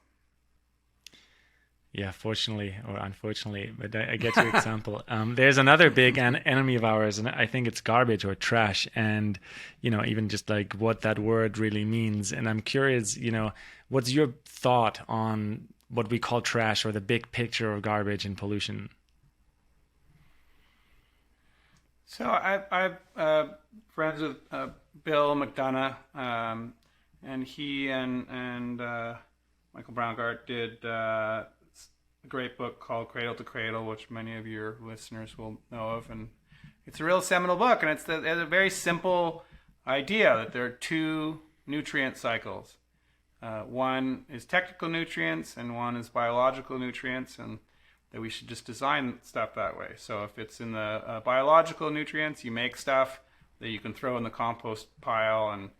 Yeah, fortunately or unfortunately, but I get your example. There's another big enemy of ours, and I think it's garbage or trash, and even just like what that word really means. And I'm curious, what's your thought on what we call trash, or the big picture of garbage and pollution? So I'm friends with Bill McDonough, and he and Michael Braungart did a great book called Cradle to Cradle, which many of your listeners will know of, and it's a real seminal book, and it's a very simple idea that there are two nutrient cycles. One is technical nutrients, and one is biological nutrients, and that we should just design stuff that way. So if it's in the biological nutrients, you make stuff that you can throw in the compost pile, and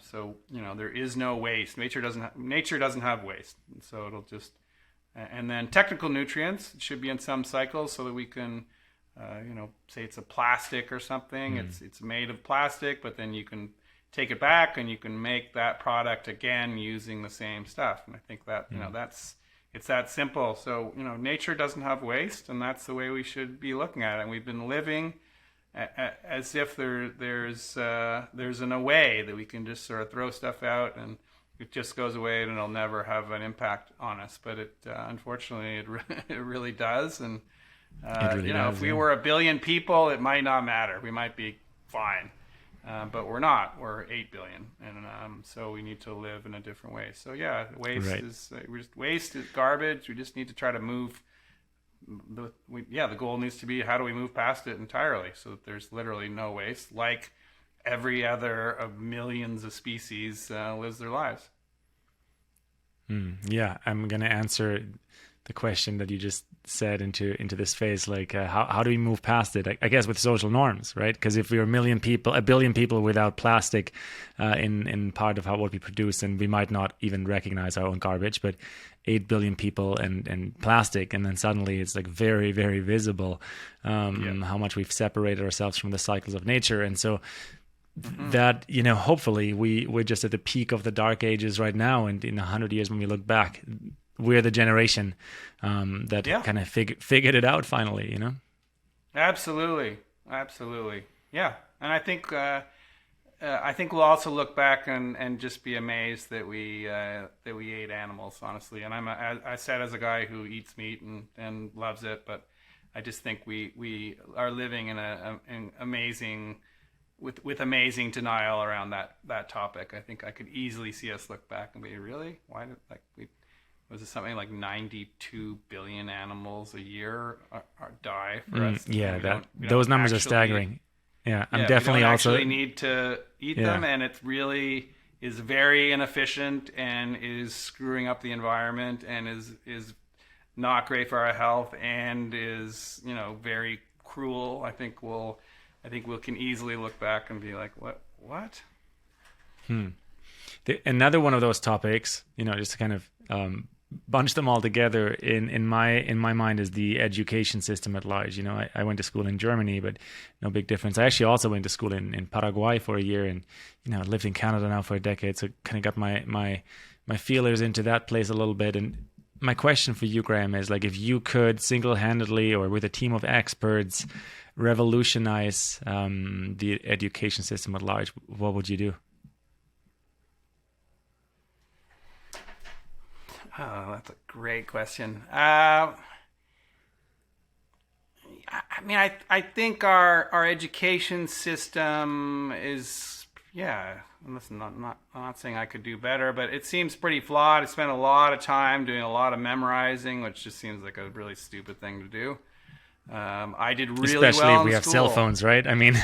so there is no waste. Nature doesn't have waste, and so it'll just. And then technical nutrients should be in some cycles, so that we can, say it's a plastic or something. It's made of plastic, but then you can take it back and you can make that product again using the same stuff. And I think that it's that simple. So nature doesn't have waste, and that's the way we should be looking at it. And we've been living as if there's a way that we can just sort of throw stuff out and it just goes away and it'll never have an impact on us. But it unfortunately it really does. And really does, if we were 1 billion people, it might not matter. We might be fine, but we're not. We're 8 billion, and so we need to live in a different way. So waste is garbage. We just need to try to move the goal needs to be, how do we move past it entirely so that there's literally no waste, like every other of millions of species lives their lives. Yeah, I'm going to answer the question that you just said into this phase, like how do we move past it? I guess with social norms, right? Because if we were a billion people without plastic in part of what we produce, then we might not even recognize our own garbage. But 8 billion people and plastic, and then suddenly it's like very, very visible how much we've separated ourselves from the cycles of nature. And so that, hopefully we're just at the peak of the dark ages right now, and in 100 years when we look back, we're the generation that kind of figured it out finally, Absolutely. Yeah. And I think we'll also look back and just be amazed that we ate animals, honestly. And I said, as a guy who eats meat and loves it, but I just think we are living in an amazing, with amazing denial around that topic. I think I could easily see us look back and be, really? Why did was it something like 92 billion animals a year die for us? Yeah, those numbers are staggering. Yeah, I'm definitely we don't also actually need to eat them, and it really is very inefficient and is screwing up the environment and is not great for our health and is very cruel. I think we can easily look back and be like, what? Another one of those topics, just to kind of bunch them all together in my mind, is the education system at large. I went to school in Germany, but no big difference. I actually also went to school in Paraguay for a year, and lived in Canada now for a decade, so kind of got my feelers into that place a little bit. And my question for you, Graham, is like, if you could single-handedly or with a team of experts revolutionize the education system at large, what would you do? Oh, that's a great question. I think our education system is, listen, I'm not saying I could do better, but it seems pretty flawed. I spent a lot of time doing a lot of memorizing, which just seems like a really stupid thing to do. I did really well in school. Especially if we have cell phones, right? I mean...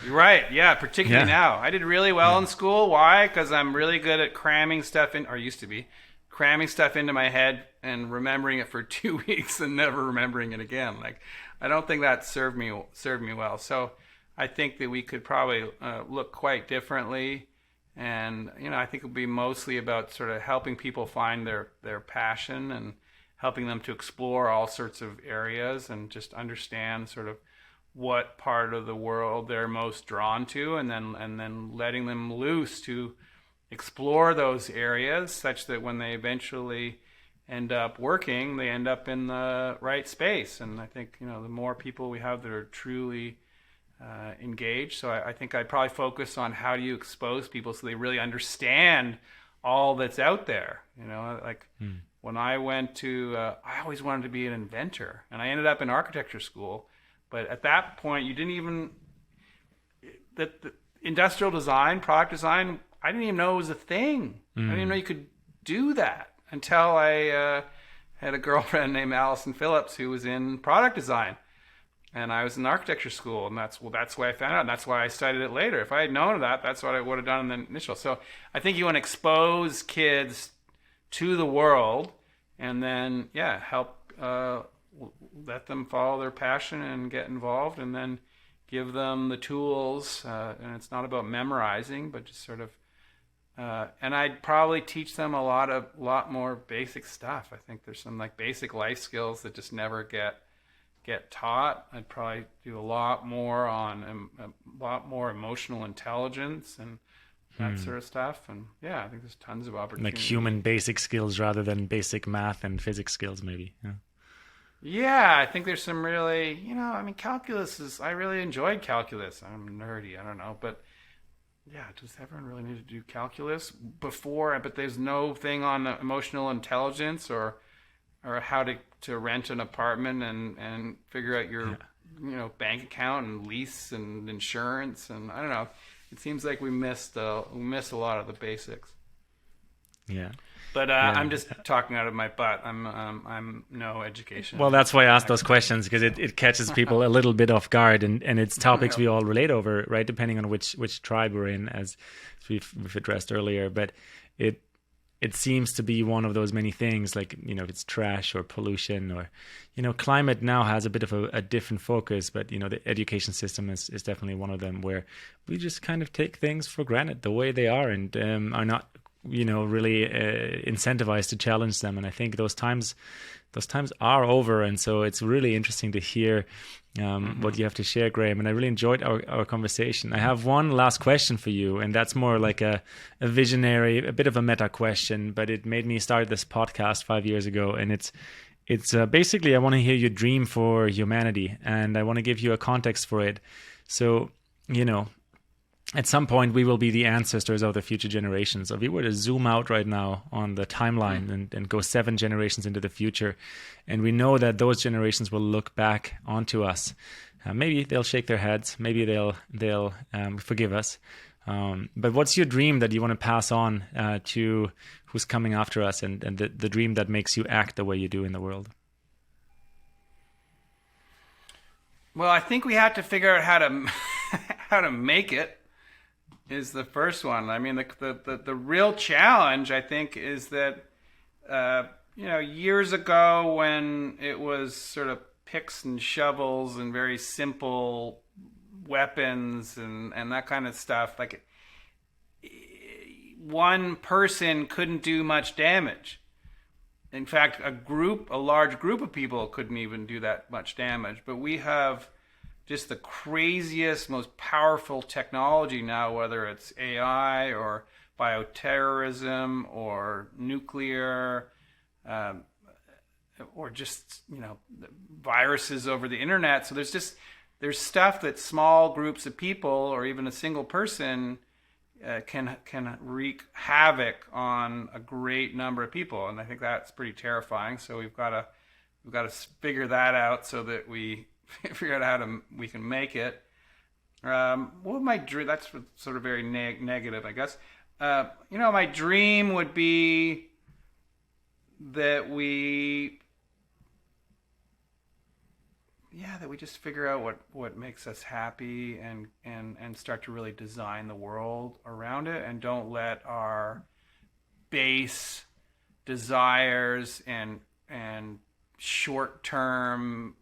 Right, yeah, particularly now. I did really well in school. Why? Because I'm really good at cramming stuff in, or used to be, cramming stuff into my head and remembering it for 2 weeks and never remembering it again. Like, I don't think that served me well. So I think that we could probably look quite differently. And, I think it would be mostly about sort of helping people find their passion and helping them to explore all sorts of areas and just understand sort of what part of the world they're most drawn to, and then letting them loose to explore those areas, such that when they eventually end up working, they end up in the right space. And I think the more people we have that are truly engaged. So I think I'd probably focus on how do you expose people so they really understand all that's out there. When I went to, I always wanted to be an inventor, and I ended up in architecture school. But at that point, you didn't even, the industrial design, product design, I didn't even know it was a thing. I didn't even know you could do that until I had a girlfriend named Allison Phillips who was in product design. And I was in architecture school, and that's why I found out, and that's why I studied it later. If I had known that, that's what I would have done in the initial. So I think you want to expose kids to the world, and then, help let them follow their passion and get involved, and then give them the tools. And it's not about memorizing, but just sort of, and I'd probably teach them a lot more basic stuff. I think there's some like basic life skills that just never get taught. I'd probably do a lot more on a lot more emotional intelligence and that sort of stuff. And I think there's tons of opportunity. Like human basic skills rather than basic math and physics skills, maybe. Yeah, I think there's some really, calculus I really enjoyed calculus. I'm nerdy, I don't know. But does everyone really need to do calculus before? But there's no thing on emotional intelligence or how to rent an apartment and figure out your bank account and lease and insurance, and I don't know. It seems like we miss a lot of the basics. Yeah. But I'm just talking out of my butt. I'm no education. Well, that's why I asked those questions, because it catches people a little bit off guard, and it's topics we all relate over, right? Depending on which tribe we're in, as we've addressed earlier. But it seems to be one of those many things, like, you know, if it's trash or pollution, or, you know, climate now has a bit of a different focus, but, you know, the education system is definitely one of them, where we just kind of take things for granted the way they are, and are not, you know, really incentivized to challenge them. And I think those times are over. And so it's really interesting to hear what you have to share, Graham. And I really enjoyed our conversation. I have one last question for you, and that's more like a visionary, a bit of a meta question, but it made me start this podcast 5 years ago. And it's basically, I want to hear your dream for humanity, and I want to give you a context for it. So, you know, at some point we will be the ancestors of the future generations. So if we were to zoom out right now on the timeline and go 7 generations into the future, and we know that those generations will look back onto us, maybe they'll shake their heads, maybe they'll forgive us. But what's your dream that you want to pass on to who's coming after us, and the dream that makes you act the way you do in the world? Well, I think we have to figure out how to make it. Is the first one. I mean, the real challenge, I think, is that you know, years ago, when it was sort of picks and shovels and very simple weapons and that kind of stuff, like, one person couldn't do much damage. In fact, a large group of people couldn't even do that much damage. But we have just the craziest, most powerful technology now, whether it's AI or bioterrorism or nuclear, or just, you know, viruses over the internet. So there's stuff that small groups of people or even a single person can wreak havoc on a great number of people, and I think that's pretty terrifying. So we've got to figure that out so that we figure out how we can make it. What would my dream? That's sort of very negative, I guess. You know, my dream would be that we just figure out what makes us happy and start to really design the world around it, and don't let our base desires and short-term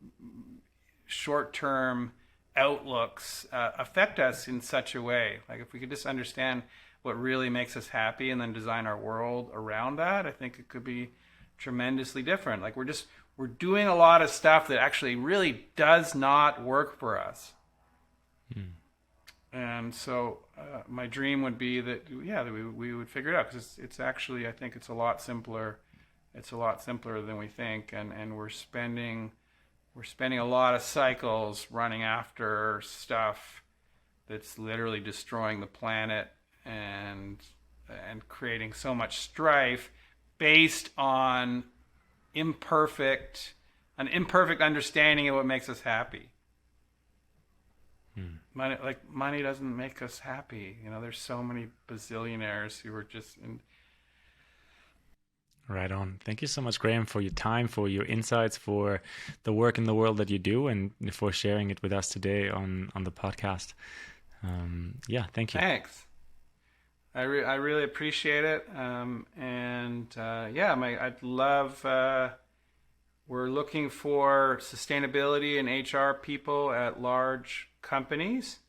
outlooks affect us in such a way. Like, if we could just understand what really makes us happy and then design our world around that, I think it could be tremendously different. Like, we're doing a lot of stuff that actually really does not work for us. And so my dream would be that we would figure it out, because it's actually, I think it's a lot simpler. It's a lot simpler than we think, and we're spending a lot of cycles running after stuff that's literally destroying the planet and creating so much strife based on an imperfect understanding of what makes us happy. Money doesn't make us happy. You know, there's so many bazillionaires who are just Right on. Thank you so much, Graham, for your time, for your insights, for the work in the world that you do, and for sharing it with us today on the podcast. Thank you. Thanks. I really appreciate it. I'd love. We're looking for sustainability and HR people at large companies.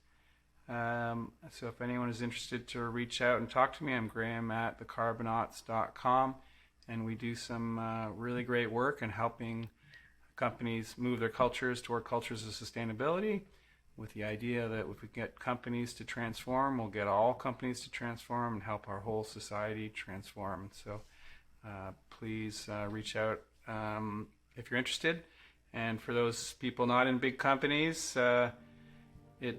So if anyone is interested to reach out and talk to me, I'm Graham at thecarbonauts.com. And we do some really great work in helping companies move their cultures toward cultures of sustainability, with the idea that if we get companies to transform, we'll get all companies to transform and help our whole society transform. So please reach out if you're interested. And for those people not in big companies, if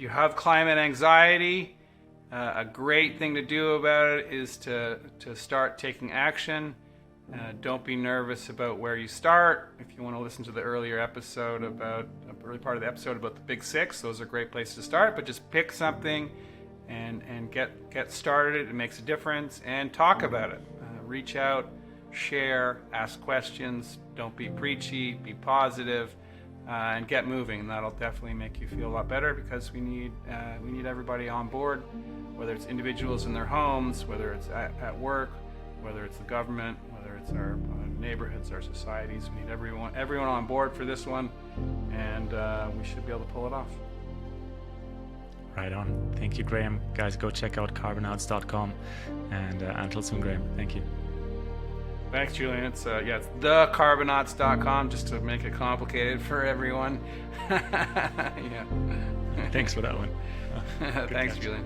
you have climate anxiety, a great thing to do about it is to start taking action. Don't be nervous about where you start. If you want to listen to the early part of the episode about the Big Six, those are great places to start. But just pick something and get started. It makes a difference, and talk about it. Reach out, share, ask questions. Don't be preachy. Be positive, and get moving. And that'll definitely make you feel a lot better, because we need everybody on board, whether it's individuals in their homes, whether it's at work, whether it's the government, whether it's our neighborhoods, our societies. We need everyone on board for this one, and we should be able to pull it off. Right on. Thank you, Graham. Guys, go check out carbonauts.com. And until soon, Graham. Thank you. Thanks, Julian. It's thecarbonauts.com, just to make it complicated for everyone. Yeah. Thanks for that one. Thanks, Julian.